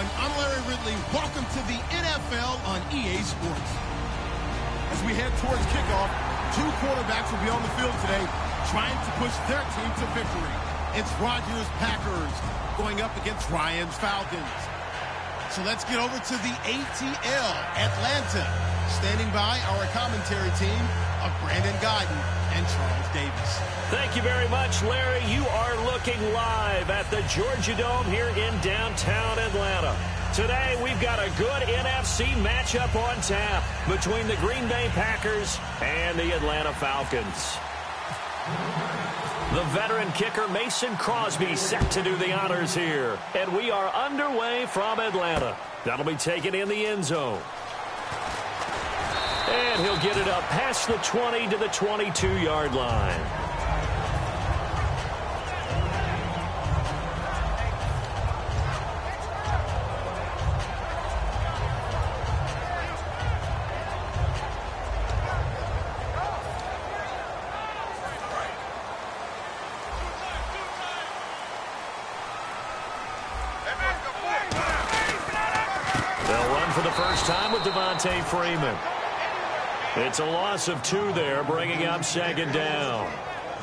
everyone. I'm Larry Ridley. Welcome to the NFL on EA Sports. As we head towards kickoff, two quarterbacks will be on the field today trying to push their team to victory. It's Rodgers' Packers going up against Ryan's Falcons. So let's get over to the ATL, Atlanta. Standing by our commentary team of Brandon Godden and Charles Davis. Thank you very much, Larry. You are looking live at the Georgia Dome here in downtown Atlanta. Today, we've got a good NFC matchup on tap between the Green Bay Packers and the Atlanta Falcons. The veteran kicker Mason Crosby set to do the honors here. And we are underway from Atlanta. That'll be taken in the end zone. And he'll get it up past the 20 to the 22-yard line. They'll run for the first time with Devontae Freeman. It's a loss of 2 there, bringing up second down.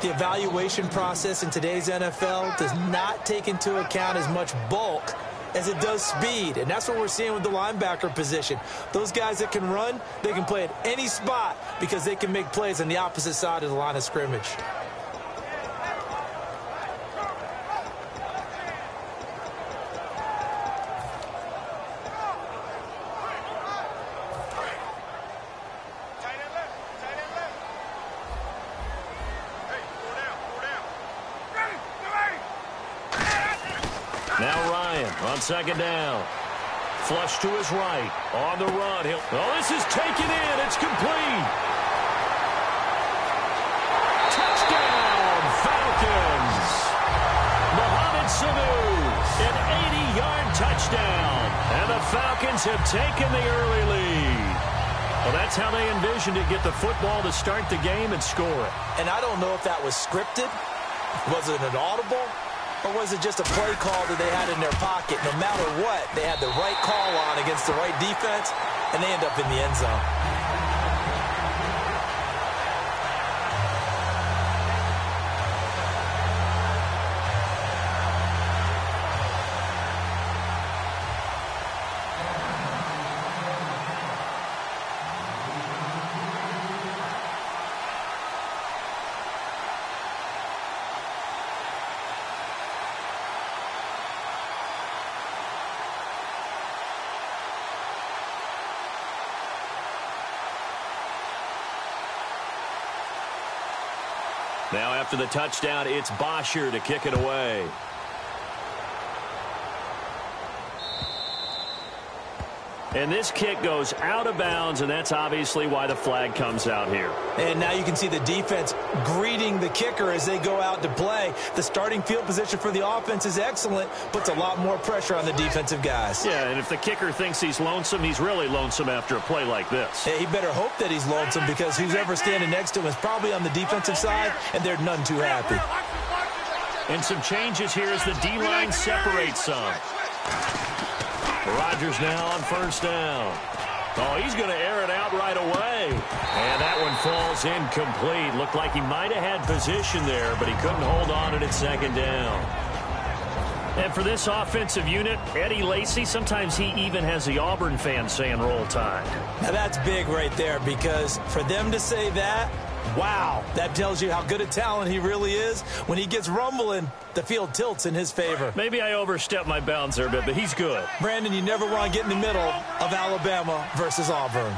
The evaluation process in today's NFL does not take into account as much bulk as it does speed, and that's what we're seeing with the linebacker position. Those guys that can run, they can play at any spot because they can make plays on the opposite side of the line of scrimmage. Now Ryan on second down. Flush to his right. On the run. This is taken in. It's complete. Touchdown, Falcons. Mohamed Sanu, an 80-yard touchdown. And the Falcons have taken the early lead. Well, that's how they envisioned it. Get the football to start the game and score it. And I don't know if that was scripted. Was it an audible? Or was it just a play call that they had in their pocket? No matter what, they had the right call on against the right defense, and they end up in the end zone. Now after the touchdown, it's Bosher to kick it away. And this kick goes out of bounds, and that's obviously why the flag comes out here. And now you can see the defense greeting the kicker as they go out to play. The starting field position for the offense is excellent, puts a lot more pressure on the defensive guys. Yeah, and if the kicker thinks he's lonesome, he's really lonesome after a play like this. Yeah, he better hope that he's lonesome because who's ever standing next to him is probably on the defensive side, and they're none too happy. And some changes here as the D-line separates some. Rodgers now on first down. Oh, he's going to air it out right away. And that one falls incomplete. Looked like he might have had position there, but he couldn't hold on at second down. And for this offensive unit, Eddie Lacy, sometimes he even has the Auburn fans saying roll tide. Now that's big right there because for them to say that, wow, that tells you how good a talent he really is. When he gets rumbling, the field tilts in his favor. Maybe I overstepped my bounds there a bit, but he's good. Brandon, you never want to get in the middle of Alabama versus Auburn.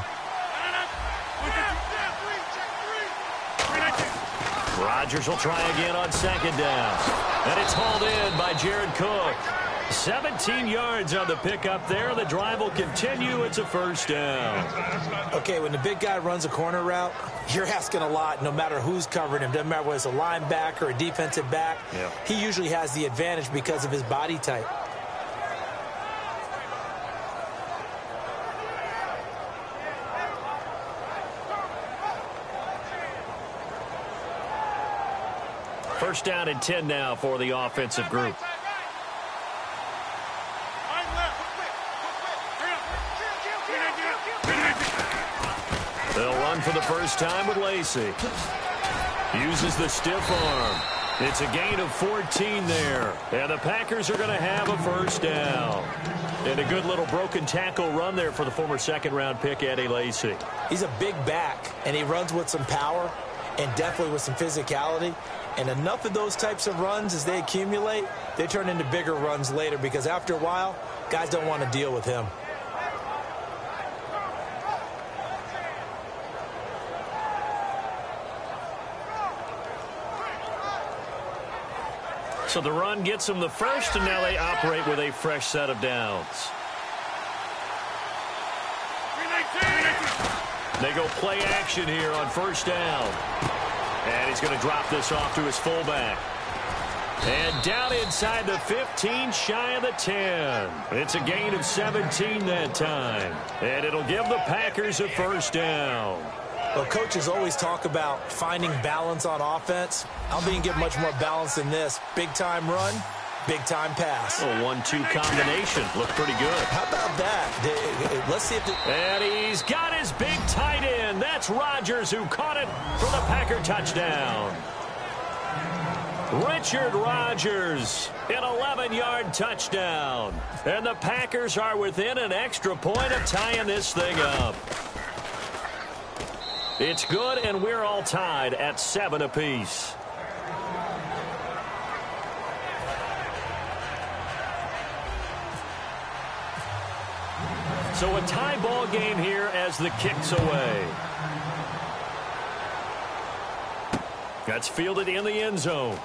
Rodgers will try again on second down. And it's hauled in by Jared Cook. 17 yards on the pickup there. The drive will continue. It's a first down. Okay, when the big guy runs a corner route, you're asking a lot no matter who's covering him. Doesn't matter whether it's a linebacker or a defensive back. Yeah. He usually has the advantage because of his body type. First down and 10 now for the offensive group. run for the first time with Lacey. Uses the stiff arm. It's a gain of 14 there. And the Packers are going to have a first down. And a good little broken tackle run there for the former second-round pick, Eddie Lacy. He's a big back, and he runs with some power and definitely with some physicality. And enough of those types of runs, as they accumulate, they turn into bigger runs later because after a while, guys don't want to deal with him. So the run gets them the first, and now they operate with a fresh set of downs. They go play action here on first down. And he's going to drop this off to his fullback. And down inside the 15, shy of the 10. It's a gain of 17 that time. And it'll give the Packers a first down. Well, coaches always talk about finding balance on offense. I don't think you can get much more balance than this. Big-time run, big-time pass. A 1-2 combination. Looked pretty good. How about that? Let's see if... And he's got his big tight end. That's Rodgers who caught it for the Packer touchdown. Richard Rodgers, an 11-yard touchdown. And the Packers are within an extra point of tying this thing up. It's good, and we're all tied at 7 apiece. So a tie ball game here as the kick's away. That's fielded in the end zone.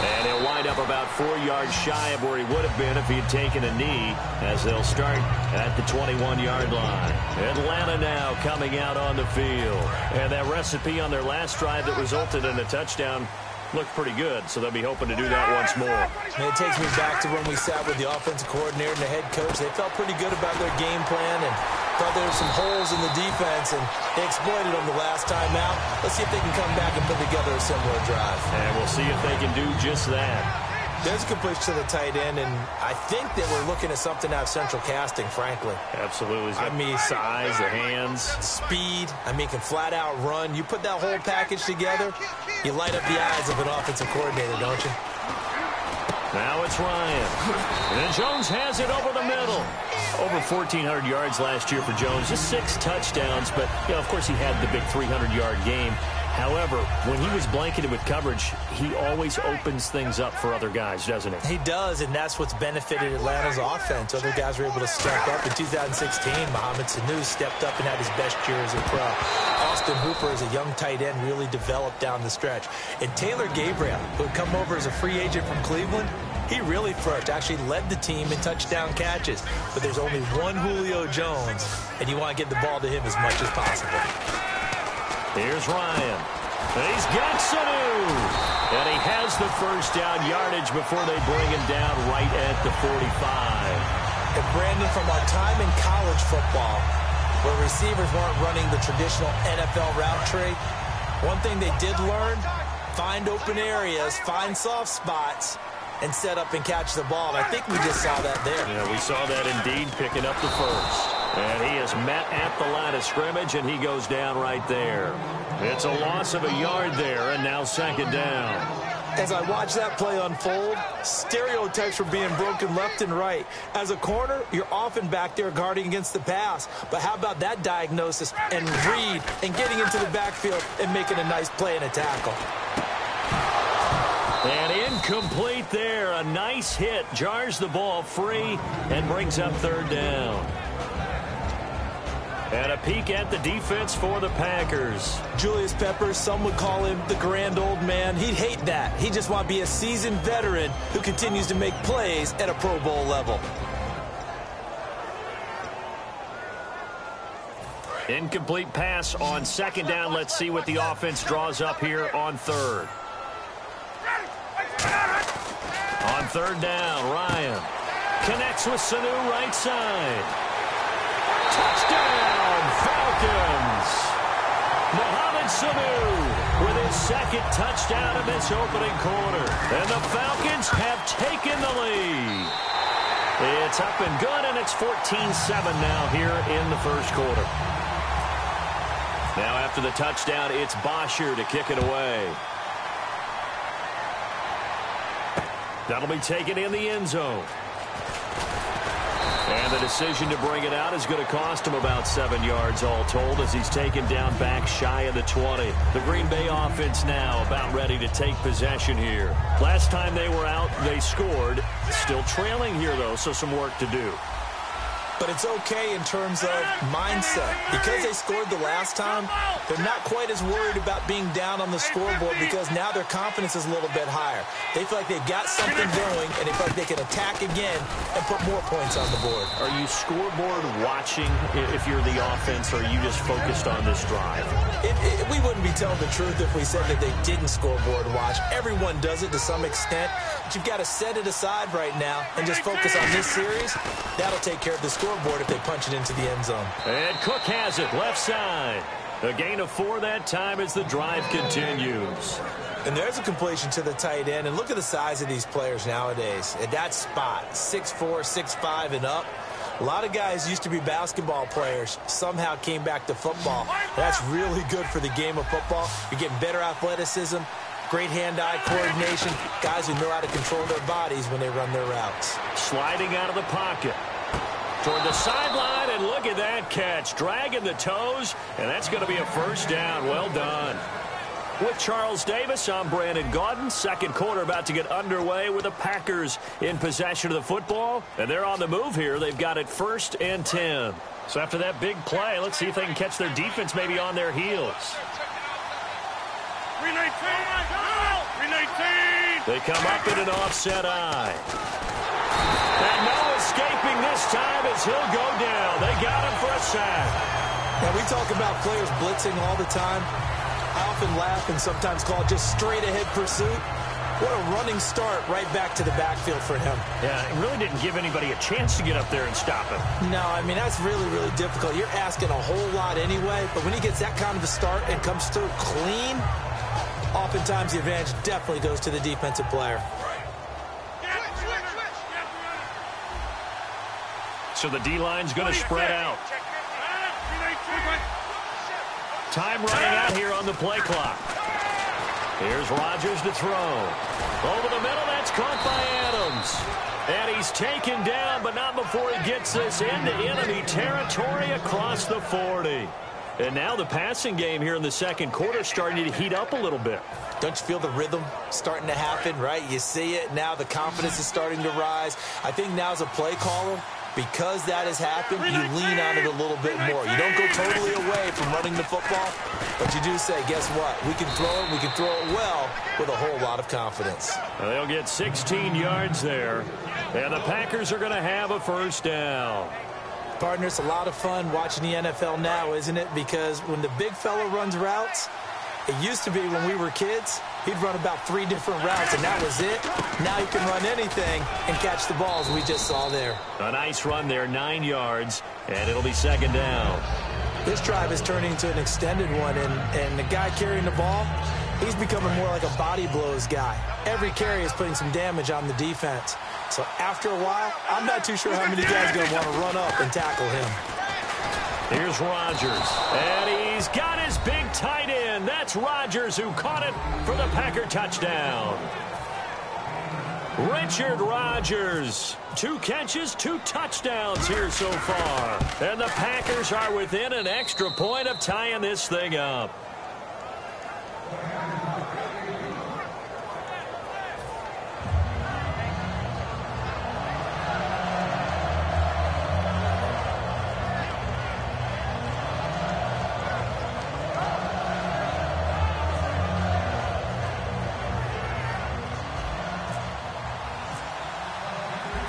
And he'll wind up about 4 yards shy of where he would have been if he had taken a knee, as they'll start at the 21-yard line. Atlanta now coming out on the field. And that recipe on their last drive that resulted in a touchdown looked pretty good, so they'll be hoping to do that once more. And it takes me back to when we sat with the offensive coordinator and the head coach. They felt pretty good about their game plan and thought there were some holes in the defense, and they exploited them the last time out. Let's see if they can come back and put together a similar drive. And we'll see if they can do just that. There's a completion to the tight end, and I think that we're looking at something out of central casting, frankly. Absolutely. I mean, size, the hands. Speed. I mean, can flat out run. You put that whole package together, you light up the eyes of an offensive coordinator, don't you? Now it's Ryan. And Jones has it over the middle. Over 1,400 yards last year for Jones. Just 6 touchdowns, but, you know, of course he had the big 300-yard game. However, when he was blanketed with coverage, he always opens things up for other guys, doesn't he? He does, and that's what's benefited Atlanta's offense. Other guys were able to step up. In 2016, Mohamed Sanu stepped up and had his best year as a pro. Austin Hooper, as a young tight end, really developed down the stretch. And Taylor Gabriel, who had come over as a free agent from Cleveland, he really flourished, actually led the team in touchdown catches. But there's only one Julio Jones, and you want to get the ball to him as much as possible. Here's Ryan. He's got Sanu. And he has the first down yardage before they bring him down right at the 45. And Brandon, from our time in college football, where receivers weren't running the traditional NFL route tree, one thing they did learn, find open areas, find soft spots, and set up and catch the ball. And I think we just saw that there. Yeah, we saw that indeed, picking up the first. And he is met at the line of scrimmage, and he goes down right there. It's a loss of a yard there, and now second down. As I watch that play unfold, stereotypes were being broken left and right. As a corner, you're often back there guarding against the pass. But how about that diagnosis and read and getting into the backfield and making a nice play and a tackle? And incomplete there. A nice hit. Jars the ball free and brings up third down. And a peek at the defense for the Packers. Julius Peppers, some would call him the grand old man. He'd hate that. He just want to be a seasoned veteran who continues to make plays at a Pro Bowl level. Incomplete pass on second down. Let's see what the offense draws up here on third. On third down, Ryan connects with Sanu right side. Touchdown, Falcons! Mohamed Sanu with his second touchdown of this opening quarter. And the Falcons have taken the lead. It's up and good, and it's 14-7 now here in the first quarter. Now after the touchdown, it's Bosher to kick it away. That'll be taken in the end zone. And the decision to bring it out is going to cost him about 7 yards all told as he's taken down back shy of the 20. The Green Bay offense now about ready to take possession here. Last time they were out, they scored. Still trailing here, though, so some work to do. But it's okay in terms of mindset. Because they scored the last time, they're not quite as worried about being down on the scoreboard because now their confidence is a little bit higher. They feel like they've got something going, and they feel like they can attack again and put more points on the board. Are you scoreboard watching if you're the offense, or are you just focused on this drive? We wouldn't be telling the truth if we said that they didn't scoreboard watch. Everyone does it to some extent, but you've got to set it aside right now and just focus on this series. That'll take care of the scoreboard if they punch it into the end zone. And Cook has it left side. A gain of 4 that time as the drive continues. And there's a completion to the tight end. And look at the size of these players nowadays. At that spot, 6'4", 6'5", and up. A lot of guys used to be basketball players, somehow came back to football. That's really good for the game of football. You're getting better athleticism, great hand-eye coordination, guys who know how to control their bodies when they run their routes. Sliding out of the pocket. Toward the sideline, and look at that catch. Dragging the toes, and that's going to be a first down. Well done. With Charles Davis, I'm Brandon Gaudin. Second quarter about to get underway with the Packers in possession of the football. And they're on the move here. They've got it 1st and 10. So after that big play, let's see if they can catch their defense maybe on their heels. 319. They come up in an offset eye. And no escaping this time as he'll go down. They got him for a sack. Now, we talk about players blitzing all the time. I often laugh and sometimes call it just straight-ahead pursuit. What a running start right back to the backfield for him. Yeah, it really didn't give anybody a chance to get up there and stop him. No, I mean, that's really, really difficult. You're asking a whole lot anyway, but when he gets that kind of a start and comes through clean, oftentimes the advantage definitely goes to the defensive player. So the D-line's going to spread out. Time running out here on the play clock. Here's Rodgers to throw. Over the middle, that's caught by Adams. And he's taken down, but not before he gets this into enemy territory across the 40. And now the passing game here in the second quarter starting to heat up a little bit. Don't you feel the rhythm starting to happen, right? You see it now. The confidence is starting to rise. I think now as a play caller, because that has happened, you lean on it a little bit more. You don't go totally away from running the football, but you do say, guess what? We can throw it. We can throw it well with a whole lot of confidence. Well, they'll get 16 yards there, and the Packers are going to have a first down. Partner, it's a lot of fun watching the NFL now, isn't it? Because when the big fella runs routes, it used to be when we were kids, he'd run about 3 different routes, and that was it. Now he can run anything and catch the balls we just saw there. A nice run there, 9 yards, and it'll be second down. This drive is turning into an extended one, and the guy carrying the ball, he's becoming more like a body blows guy. Every carry is putting some damage on the defense. So after a while, I'm not too sure how many guys are going to want to run up and tackle him. Here's Rodgers, and he's got his big tight end. That's Rodgers who caught it for the Packer touchdown. Richard Rodgers, 2 catches, 2 touchdowns here so far. And the Packers are within an extra point of tying this thing up.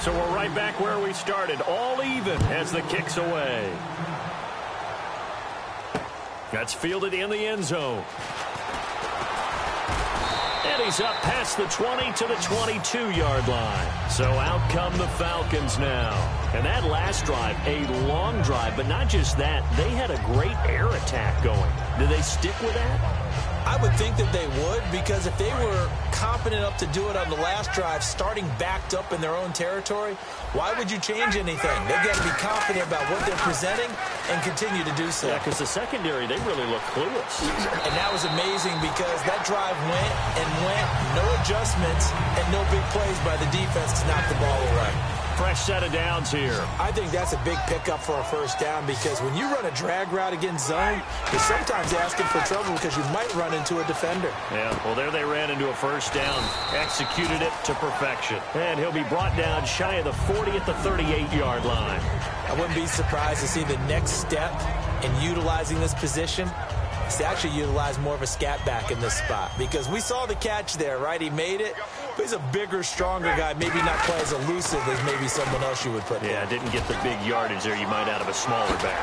So we're right back where we started, all even as the kick's away. That's fielded in the end zone. And he's up past the 20 to the 22-yard line. So out come the Falcons now. And that last drive, a long drive, but not just that. They had a great air attack going. Do they stick with that? I would think that they would, because if they were confident enough to do it on the last drive, starting backed up in their own territory, why would you change anything? They've got to be confident about what they're presenting and continue to do so. Yeah, because the secondary, they really look clueless. And that was amazing because that drive went and went, no adjustments, and no big plays by the defense to knock the ball away. Fresh set of downs here. I think that's a big pickup for a first down, because when you run a drag route against zone, you're sometimes asking for trouble because you might run into a defender. Yeah, well, there they ran into a first down, executed it to perfection. And he'll be brought down shy of the 40 at the 38-yard line. I wouldn't be surprised to see the next step in utilizing this position is to actually utilize more of a scat back in this spot, because we saw the catch there, right? He made it. But he's a bigger, stronger guy, maybe not quite as elusive as maybe someone else you would put there. Yeah, didn't get the big yardage there you might out of a smaller back.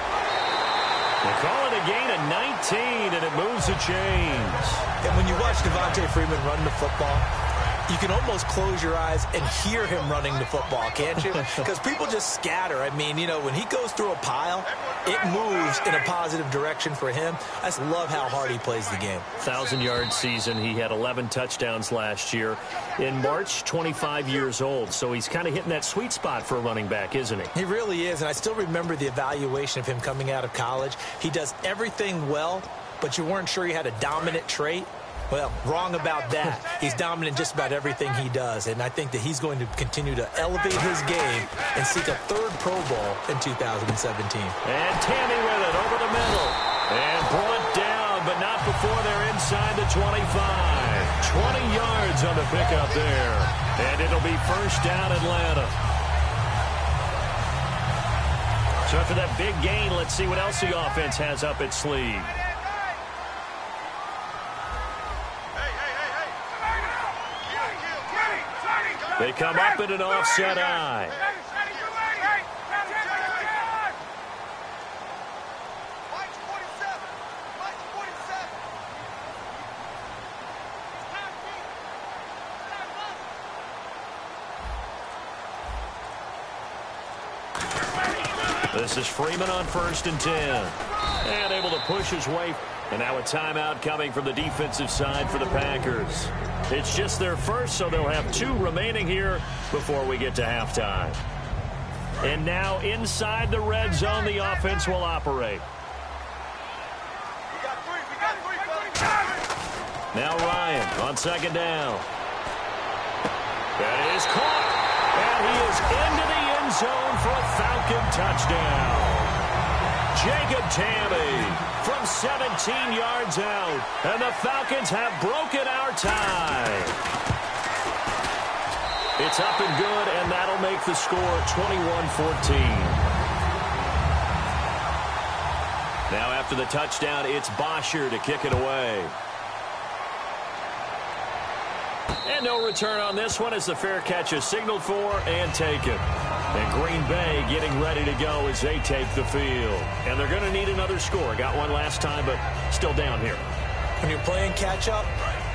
They call it a gain of 19, and it moves the chains. And when you watch Devontae Freeman run the football, you can almost close your eyes and hear him running the football, can't you? Because people just scatter. I mean, you know, when he goes through a pile, it moves in a positive direction for him. I just love how hard he plays the game. 1,000-yard season. He had 11 touchdowns last year. In March, 25 years old. So he's kind of hitting that sweet spot for a running back, isn't he? He really is. And I still remember the evaluation of him coming out of college. He does everything well, but you weren't sure he had a dominant trait. Well, wrong about that. He's dominant in just about everything he does, and I think that he's going to continue to elevate his game and seek a third Pro Bowl in 2017. And Tammy with it over the middle. And brought down, but not before they're inside the 25. 20 yards on the pickup there. And it'll be first down Atlanta. So after that big gain, let's see what else the offense has up its sleeve. They come up in an offset eye. This is Freeman on 1st and 10. And able to push his way. And now a timeout coming from the defensive side for the Packers. It's just their first, so they'll have 2 remaining here before we get to halftime. And now inside the red zone, the offense will operate. Now Ryan on 2nd down. That is caught. And he is into the end zone for a Falcon touchdown. Jacob Tammy from 17 yards out. And the Falcons have broken our tie. It's up and good, and that'll make the score 21-14. Now after the touchdown, it's Bosher to kick it away. And no return on this one as the fair catch is signaled for and taken. And Green Bay getting ready to go as they take the field. And they're going to need another score. Got one last time, but still down here. When you're playing catch-up,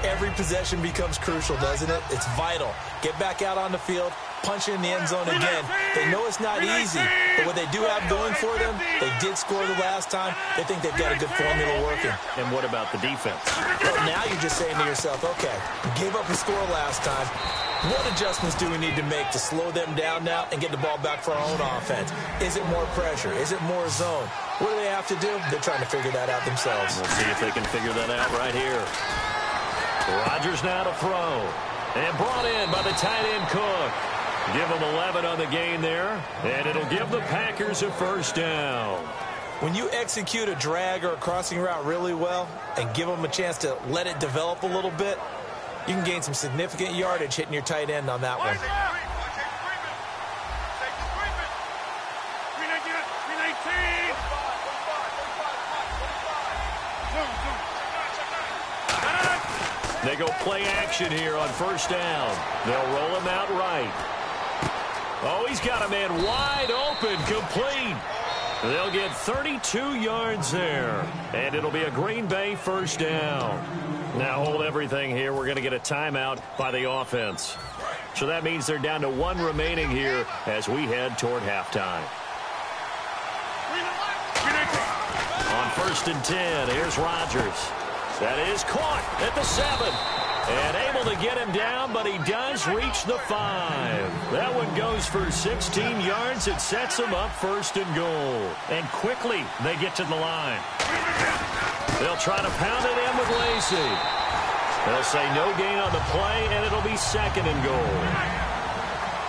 every possession becomes crucial, doesn't it? It's vital. Get back out on the field, punch in the end zone again. They know it's not easy, but what they do have going for them, they did score the last time. They think they've got a good formula working. And what about the defense? Well, now you're just saying to yourself, okay, we gave up a score last time. What adjustments do we need to make to slow them down now and get the ball back for our own offense? Is it more pressure? Is it more zone? What do they have to do? They're trying to figure that out themselves. We'll see if they can figure that out right here. Rodgers now to throw. And brought in by the tight end Cook. Give them 11 on the gain there. And it'll give the Packers a first down. When you execute a drag or a crossing route really well and give them a chance to let it develop a little bit, you can gain some significant yardage hitting your tight end on that one. They go play action here on first down. They'll roll him out right. Oh, he's got a man wide open, complete. They'll get 32 yards there. And it'll be a Green Bay first down. Now hold everything here. We're going to get a timeout by the offense. So that means they're down to 1 remaining here as we head toward halftime. On 1st and 10, here's Rodgers. That is caught at the 7. And able to get him down, but he does reach the 5. That one goes for 16 yards. It sets him up 1st and goal. And quickly they get to the line. They'll try to pound it in with Lacey. They'll say no gain on the play, and it'll be 2nd and goal.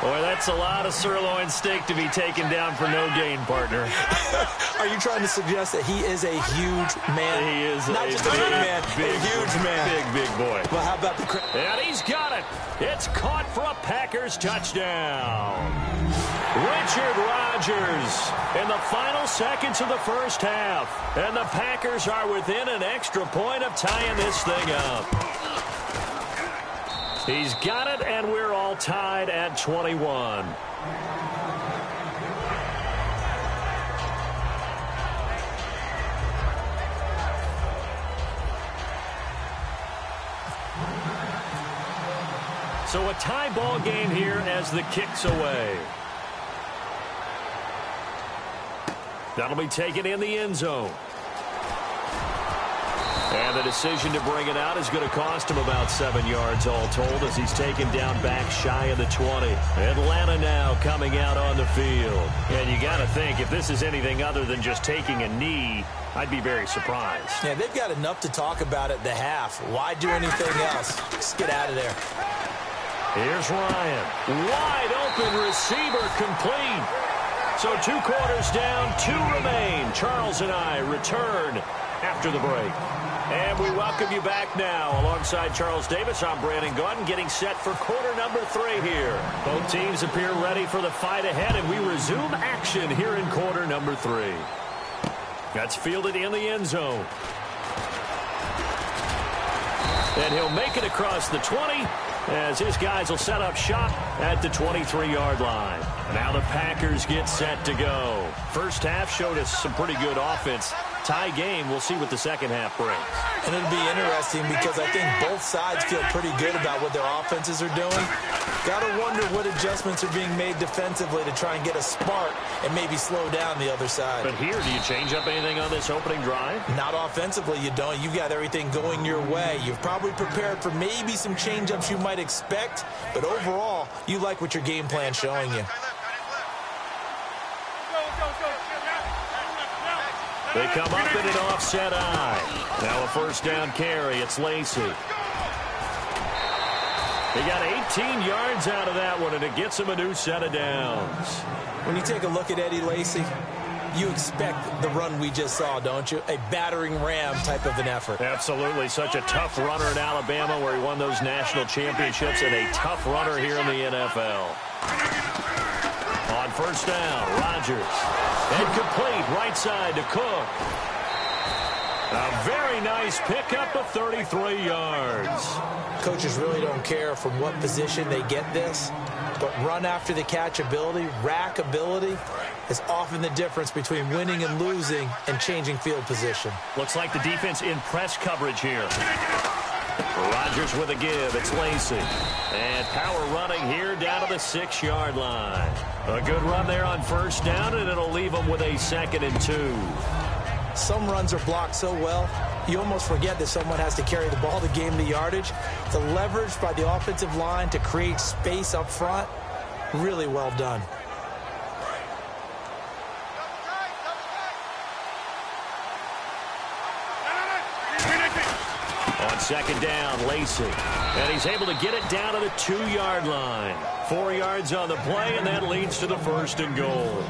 Boy, that's a lot of sirloin steak to be taken down for no gain, partner. Are you trying to suggest that he is a huge man? He is not just a big man, a huge man. Big boy. Well, how about the... And he's got it. It's caught for a Packers touchdown. Richard Rodgers in the final seconds of the first half. And the Packers are within an extra point of tying this thing up. He's got it, and we're all tied at 21. So a tie ball game here as the kick's away. That'll be taken in the end zone. And the decision to bring it out is going to cost him about 7 yards all told as he's taken down back shy of the 20. Atlanta now coming out on the field. And you got to think, if this is anything other than just taking a knee, I'd be very surprised. Yeah, they've got enough to talk about at the half. Why do anything else? Just get out of there. Here's Ryan. Wide open receiver complete. So 2 quarters down, 2 remain. Charles and I return after the break. And we welcome you back now. Alongside Charles Davis, I'm Brandon Gaudin, getting set for quarter number 3 here. Both teams appear ready for the fight ahead, and we resume action here in quarter number 3. That's fielded in the end zone. And he'll make it across the 20 as his guys will set up shop at the 23-yard line. Now the Packers get set to go. First half showed us some pretty good offense. Tie game, we'll see what the second half brings. And it'll be interesting because I think both sides feel pretty good about what their offenses are doing. Got to wonder what adjustments are being made defensively to try and get a spark and maybe slow down the other side. But here, do you change up anything on this opening drive? Not offensively, you don't. You've got everything going your way. You've probably prepared for maybe some change-ups you might expect, but overall, you like what your game plan's showing you. They come up in an offset eye. Now a first down carry. It's Lacey. He got 18 yards out of that one, and it gets him a new set of downs. When you take a look at Eddie Lacy, you expect the run we just saw, don't you? A battering ram type of an effort. Absolutely. Such a tough runner in Alabama where he won those national championships, and a tough runner here in the NFL. On first down, Rodgers. And complete right side to Cook. A very nice pickup of 33 yards. Coaches really don't care from what position they get this, but run after the catch ability, rack ability, is often the difference between winning and losing and changing field position. Looks like the defense in press coverage here. Rodgers with a give. It's Lacey. And power running here down to the 6-yard line. A good run there on first down, and it'll leave them with a 2nd and 2. Some runs are blocked so well, you almost forget that someone has to carry the ball to gain the yardage. The leverage by the offensive line to create space up front, really well done. On second down, Lacey. And he's able to get it down to the 2-yard line. 4 yards on the play, and that leads to the 1st and goal.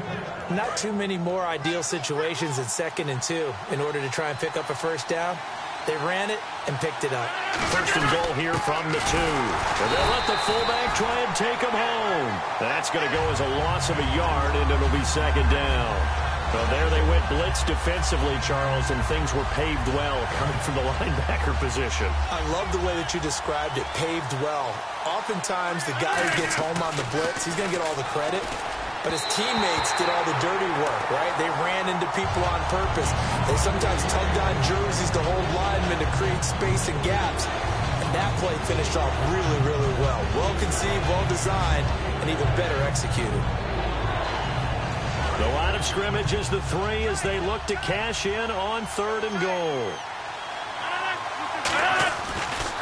Not too many more ideal situations than 2nd and 2 in order to try and pick up a first down. They ran it and picked it up. 1st and goal here from the 2. And they'll let the fullback try and take him home. That's going to go as a loss of a yard, and it'll be 2nd down. Well, there they went blitz defensively, Charles, and things were paved well coming from the linebacker position. I love the way that you described it, paved well. Oftentimes, the guy who gets home on the blitz, he's going to get all the credit, but his teammates did all the dirty work, right? They ran into people on purpose. They sometimes tugged on jerseys to hold linemen to create space and gaps. And that play finished off really, really well. Well conceived, well designed, and even better executed. The line of scrimmage is the 3 as they look to cash in on 3rd and goal.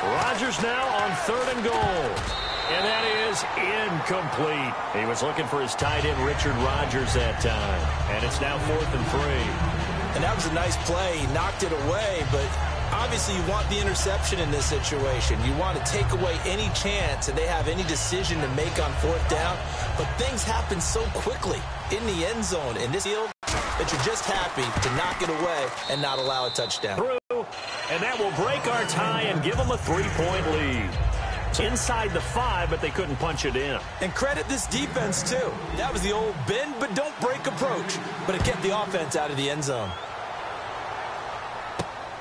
Rodgers now on 3rd and goal. And that is incomplete. He was looking for his tight end, Richard Rodgers, that time. And it's now 4th and 3. And that was a nice play. He knocked it away, but obviously you want the interception in this situation. You want to take away any chance that they have any decision to make on 4th down. But things happen so quickly in the end zone in this field that you're just happy to knock it away and not allow a touchdown. Through, and that will break our tie and give them a 3-point lead. Inside the 5, but they couldn't punch it in. And credit this defense, too. That was the old bend but don't break approach, but it kept the offense out of the end zone.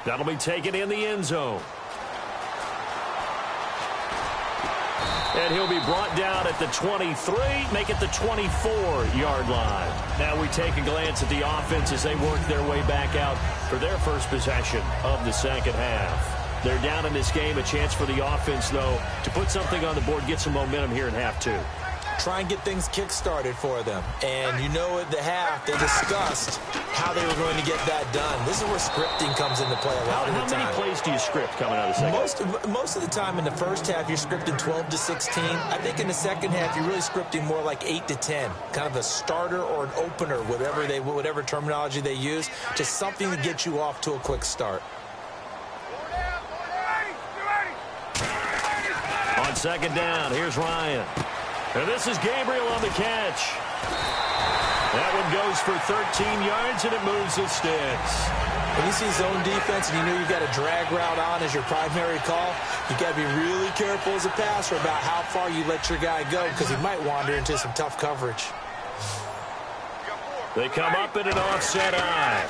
That'll be taken in the end zone. And he'll be brought down at the 23, make it the 24-yard line. Now we take a glance at the offense as they work their way back out for their first possession of the second half. They're down in this game. A chance for the offense, though, to put something on the board, get some momentum here in half 2. Try and get things kick-started for them. And you know at the half, they discussed how they were going to get that done. This is where scripting comes into play a lot of the time. How many plays do you script coming out of the second? Most of the time in the first half, you're scripting 12 to 16. I think in the second half, you're really scripting more like 8 to 10. Kind of a starter or an opener, whatever terminology they use. Just something to get you off to a quick start. On second down, here's Ryan. And this is Gabriel on the catch. That one goes for 13 yards, and it moves the sticks. When you see zone defense and you know you've got a drag route on as your primary call, you've got to be really careful as a passer about how far you let your guy go because he might wander into some tough coverage. They come up in an offset eye.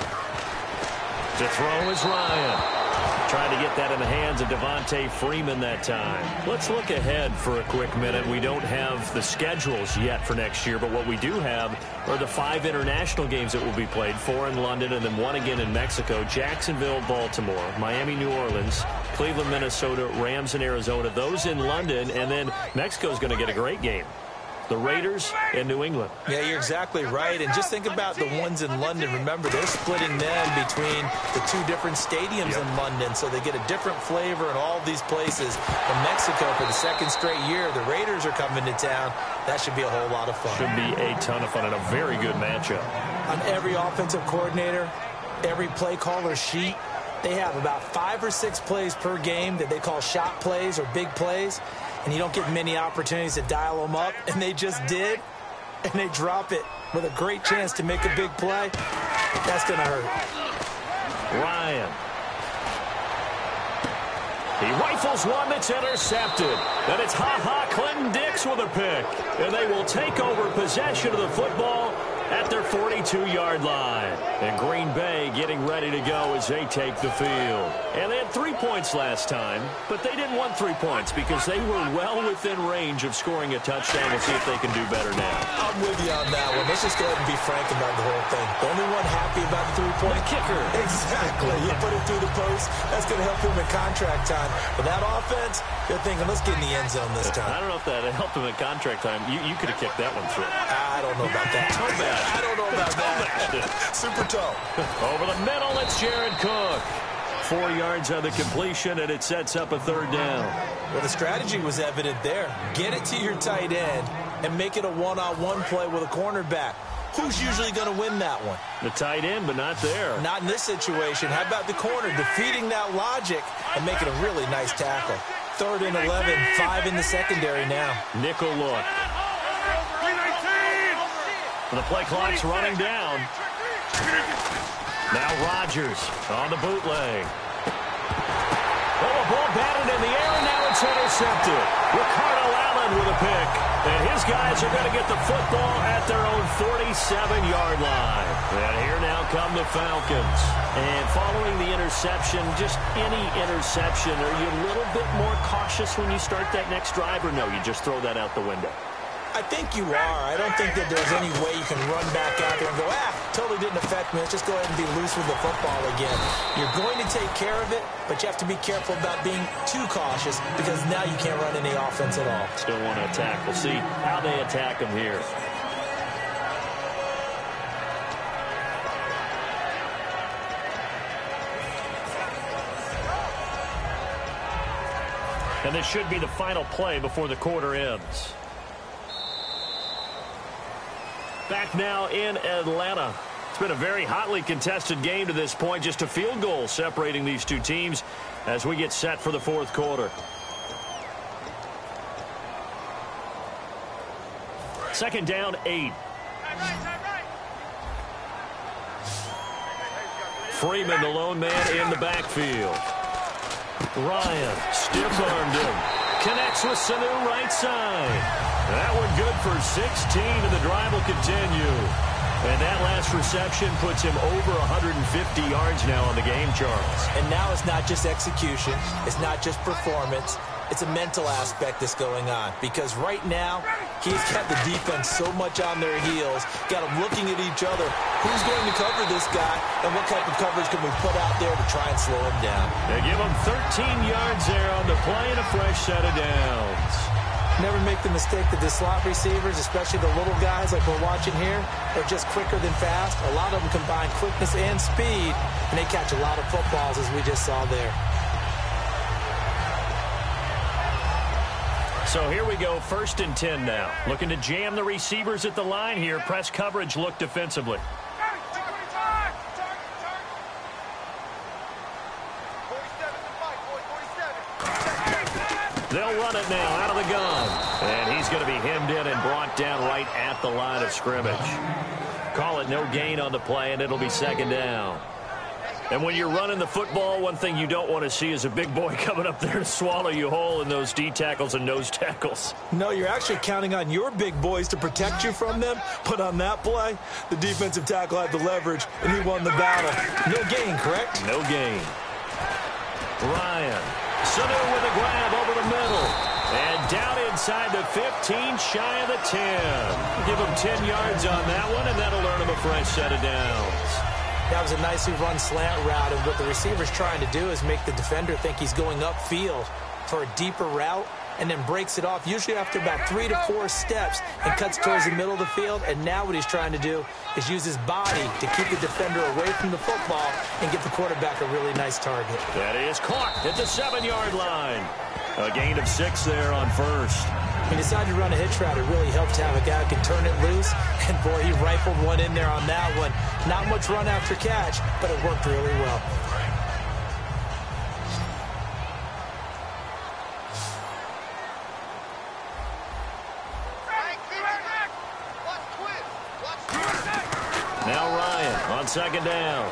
To throw is Ryan. Trying to get that in the hands of Devontae Freeman that time. Let's look ahead for a quick minute. We don't have the schedules yet for next year, but what we do have are the 5 international games that will be played, 4 in London and then 1 again in Mexico, Jacksonville, Baltimore, Miami, New Orleans, Cleveland, Minnesota, Rams, and Arizona. Those in London, and then Mexico's going to get a great game. The Raiders and New England. Yeah, you're exactly right. And just think about the ones in London. Remember, they're splitting them between the 2 different stadiums in London, so they get a different flavor in all these places. In Mexico, for the 2nd straight year, the Raiders are coming to town. That should be a whole lot of fun. Should be a ton of fun and a very good matchup. On every offensive coordinator, every play caller sheet, they have about 5 or 6 plays per game that they call shot plays or big plays. And you don't get many opportunities to dial them up, and they just did, and they drop it with a great chance to make a big play. That's going to hurt. Ryan. He rifles one that's intercepted. And it's Clinton Dix with a pick. And they will take over possession of the football at their 42-yard line. And Green Bay getting ready to go as they take the field. And they had 3 points last time, but they didn't want 3 points because they were well within range of scoring a touchdown. We'll see if they can do better now. I'm with you on that one. Let's just go ahead and be frank about the whole thing. The only one happy about the 3-point? The kicker. Exactly. You put it through the post. That's going to help him in contract time. But that offense, they're thinking, let's get in the end zone this time. I don't know if that helped him in contract time. You could have kicked that one through. I don't know about that. Toe bad. I don't know about that. Super toe. Over the middle, it's Jared Cook. 4 yards on the completion, and it sets up a 3rd down. Well, the strategy was evident there. Get it to your tight end and make it a one-on-one play with a cornerback. Who's usually going to win that one? The tight end, but not there. Not in this situation. How about the corner defeating that logic and making a really nice tackle? 3rd and 11, 5 in the secondary now. Nickel look. The play clock's running down. Now Rodgers on the bootleg. Oh, the ball batted in the air, and now it's intercepted. Ricardo Allen with a pick. And his guys are going to get the football at their own 47-yard line. And here now come the Falcons. And following the interception, just any interception, are you a little bit more cautious when you start that next drive, or no, you just throw that out the window? I think you are. I don't think that there's any way you can run back out there and go, totally didn't affect me. Let's just go ahead and be loose with the football again. You're going to take care of it, but you have to be careful about being too cautious because now you can't run any offense at all. Still want to attack. We'll see how they attack them here. And this should be the final play before the quarter ends. Back now in Atlanta. It's been a very hotly contested game to this point. Just a field goal separating these two teams as we get set for the fourth quarter. Second down, 8. Freeman, the lone man in the backfield. Ryan stiff-armed him. Connects with Sanu right side. That one good for 16, and the drive will continue. And that last reception puts him over 150 yards now on the game, Charles. And now it's not just execution. It's not just performance. It's a mental aspect that's going on. Because right now, he's kept the defense so much on their heels, got them looking at each other. Who's going to cover this guy, and what type of coverage can we put out there to try and slow him down? They give him 13 yards there on the play and a fresh set of downs. Never make the mistake that the slot receivers, especially the little guys like we're watching here, are just quicker than fast. A lot of them combine quickness and speed, and they catch a lot of footballs, as we just saw there. So here we go, 1st and 10 now. Looking to jam the receivers at the line here. Press coverage look defensively. They'll run it now out of the gun. And he's going to be hemmed in and brought down right at the line of scrimmage. Call it no gain on the play, and it'll be second down. And when you're running the football, one thing you don't want to see is a big boy coming up there to swallow you whole in those D tackles and nose tackles. No, you're actually counting on your big boys to protect you from them. But on that play, the defensive tackle had the leverage, and he won the battle. No gain, correct? No gain. Ryan. Sanu with a grab over the middle. And down inside the 15, shy of the 10. Give him 10 yards on that one, and that'll earn him a fresh set of downs. That was a nicely run slant route, and what the receiver's trying to do is make the defender think he's going upfield for a deeper route, and then breaks it off, usually after about 3 to 4 steps, and cuts towards the middle of the field. And now what he's trying to do is use his body to keep the defender away from the football and give the quarterback a really nice target. That is caught at the 7-yard line. A gain of 6 there on first. He decided to run a hitch route. It really helped to have a guy who can turn it loose. And, boy, he rifled one in there on that one. Not much run after catch, but it worked really well. Now Ryan on second down.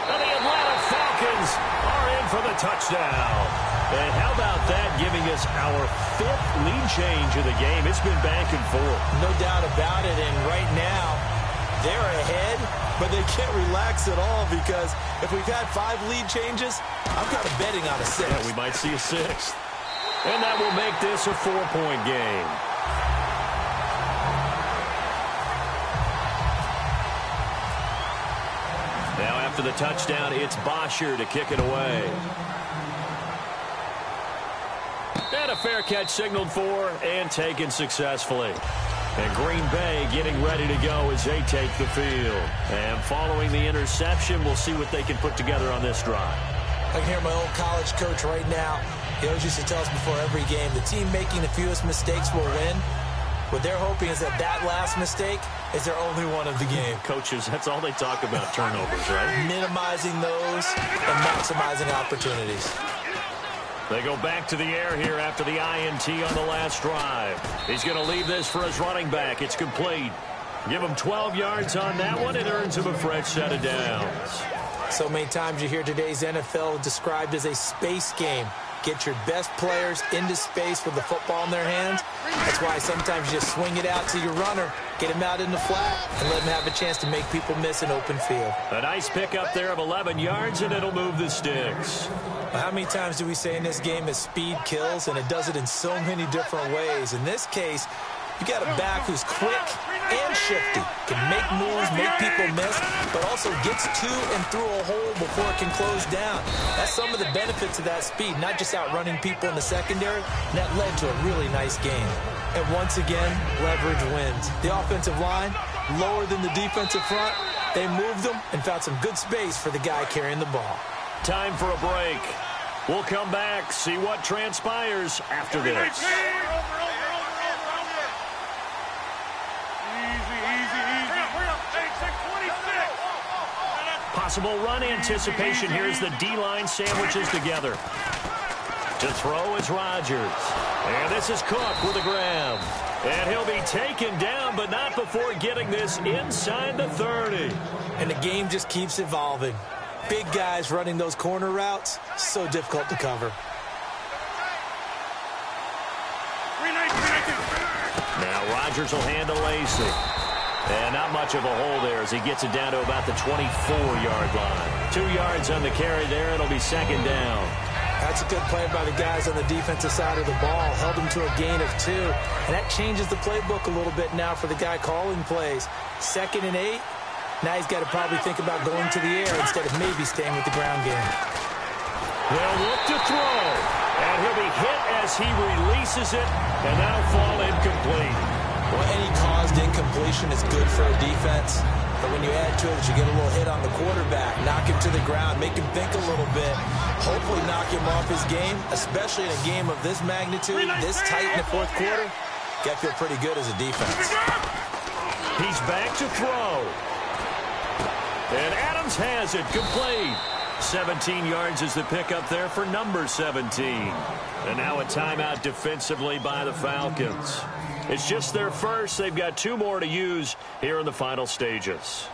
And the Atlanta Falcons are in for the touchdown. And how about that, giving us our 5th lead change of the game? It's been back and forth. No doubt about it, and right now, they're ahead, but they can't relax at all because if we've had 5 lead changes, I'm kind of betting on a 6th. Yeah, we might see a 6th. And that will make this a 4-point game. Now after the touchdown, it's Bosher to kick it away. And a fair catch signaled for and taken successfully. And Green Bay getting ready to go as they take the field. And following the interception, we'll see what they can put together on this drive. I can hear my old college coach right now. He always used to tell us before every game, the team making the fewest mistakes will win. What they're hoping is that that last mistake is their only one of the game. Coaches, that's all they talk about, turnovers, right? Minimizing those and maximizing opportunities. They go back to the air here after the INT on the last drive. He's going to leave this for his running back. It's complete. Give him 12 yards on that one. It earns him a fresh set of downs. So many times you hear today's NFL described as a space game. Get your best players into space with the football in their hands. That's why sometimes you just swing it out to your runner, get him out in the flat, and let him have a chance to make people miss an open field. A nice pickup there of 11 yards, and it'll move the sticks. How many times do we say in this game that speed kills, and it does it in so many different ways? In this case, you got a back who's quick and shifty, can make moves, make people miss, but also gets to and through a hole before it can close down. That's some of the benefits of that speed, not just outrunning people in the secondary, and that led to a really nice game. And once again, leverage wins. The offensive line, lower than the defensive front, they moved them and found some good space for the guy carrying the ball. Time for a break. We'll come back, see what transpires after this. Possible run anticipation here as the D-line sandwiches together. To throw is Rodgers. And this is Cook with a grab. And he'll be taken down, but not before getting this inside the 30. And the game just keeps evolving. Big guys running those corner routes, so difficult to cover. Now Rodgers will handle Lacey. And not much of a hole there as he gets it down to about the 24-yard line. 2 yards on the carry there. It'll be second down. That's a good play by the guys on the defensive side of the ball. Held him to a gain of 2. And that changes the playbook a little bit now for the guy calling plays. 2nd and 8. Now he's got to probably think about going to the air instead of maybe staying with the ground game. They'll look to throw. And he'll be hit as he releases it. And that'll fall incomplete. Well, any caused incompletion is good for a defense. But when you add to it that you get a little hit on the quarterback, knock him to the ground, make him think a little bit, hopefully knock him off his game, especially in a game of this magnitude, this tight in the fourth quarter, got to feel pretty good as a defense. He's back to throw. And Adams has it complete. 17 yards is the pickup there for number 17. And now a timeout defensively by the Falcons. It's just their first. They've got 2 more to use here in the final stages.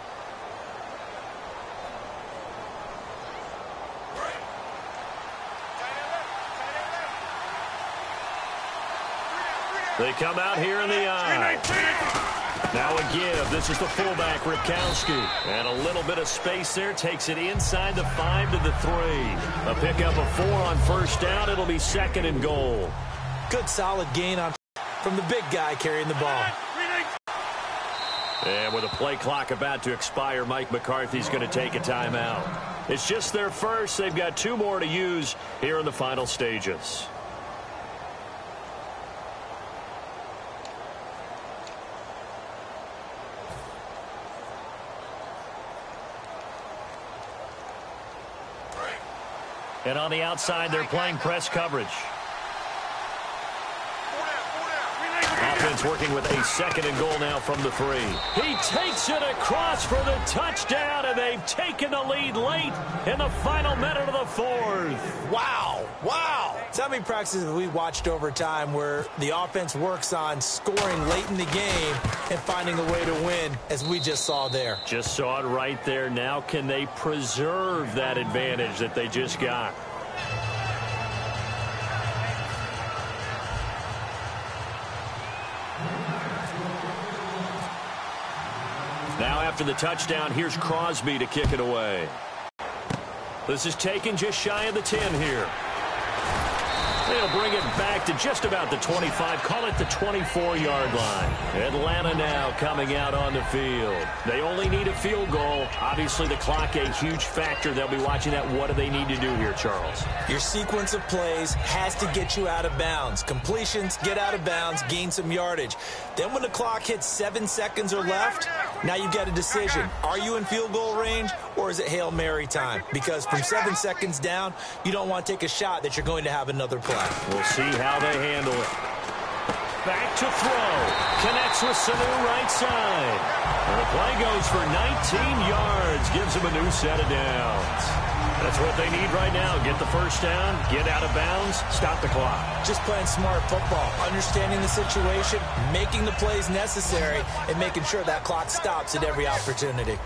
They come out here in the eye. Now a give. This is the fullback, Ripkowski. And a little bit of space there. Takes it inside the 5 to the 3. A pickup of 4 on first down. It'll be 2nd and goal. Good solid gain from the big guy carrying the ball. And with a play clock about to expire, Mike McCarthy's going to take a timeout. It's just their first. They've got 2 more to use here in the final stages. And on the outside, they're playing press coverage. Offense working with a 2nd and goal now from the 3. He takes it across for the touchdown, and they've taken the lead late in the final minute of the 4th. Wow. Wow. So how many practices have we watched over time where the offense works on scoring late in the game and finding a way to win, as we just saw there? Just saw it right there. Now can they preserve that advantage that they just got? Now after the touchdown, here's Crosby to kick it away. This is taken just shy of the 10 here. They'll bring it back to just about the 25. Call it the 24-yard line. Atlanta now coming out on the field. They only need a field goal. Obviously, the clock a huge factor. They'll be watching that. What do they need to do here, Charles? Your sequence of plays has to get you out of bounds. Completions, get out of bounds, gain some yardage. Then when the clock hits 7 seconds or left, now you've got a decision. Are you in field goal range, or is it Hail Mary time? Because from 7 seconds down, you don't want to take a shot that you're going to have another play. We'll see how they handle it. Back to throw. Connects with Sanu right side. And the play goes for 19 yards. Gives them a new set of downs. That's what they need right now. Get the first down, get out of bounds, stop the clock. Just playing smart football, understanding the situation, making the plays necessary, and making sure that clock stops at every opportunity.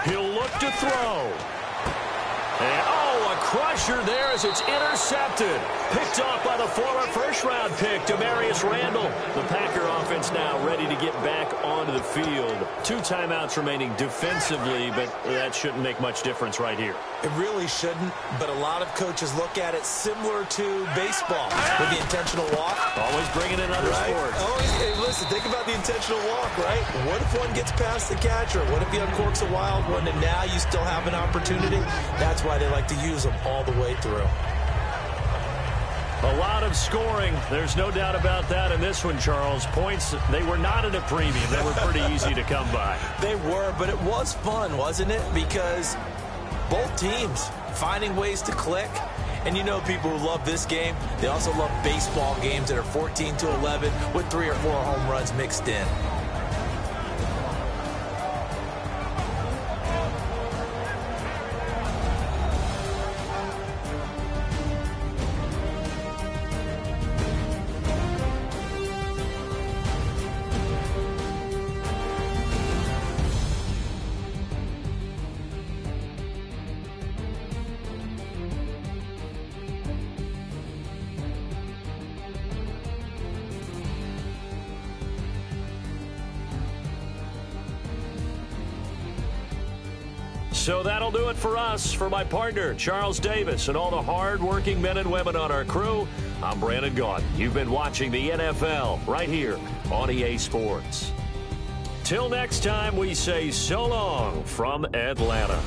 He'll look to throw. And, a crusher there as it's intercepted. Picked off by the former first-round pick, Demarius Randall. The Packer offense now ready to get back onto the field. 2 timeouts remaining defensively, but that shouldn't make much difference right here. It really shouldn't, but a lot of coaches look at it similar to baseball with the intentional walk. Always bringing in other sports. Always, hey, listen, think about the intentional walk, right? What if one gets past the catcher? What if he uncorks a wild one and now you still have an opportunity? That's why they like to use them all the way through. A lot of scoring. There's no doubt about that in this one, Charles. Points, they were not at a premium. They were pretty easy to come by. They were, but it was fun, wasn't it? Because both teams finding ways to click. And you know people who love this game, they also love baseball games that are 14-11 with 3 or 4 home runs mixed in. So that'll do it for us. For my partner, Charles Davis, and all the hard-working men and women on our crew, I'm Brandon Gaudin. You've been watching the NFL right here on EA Sports. Till next time, we say so long from Atlanta.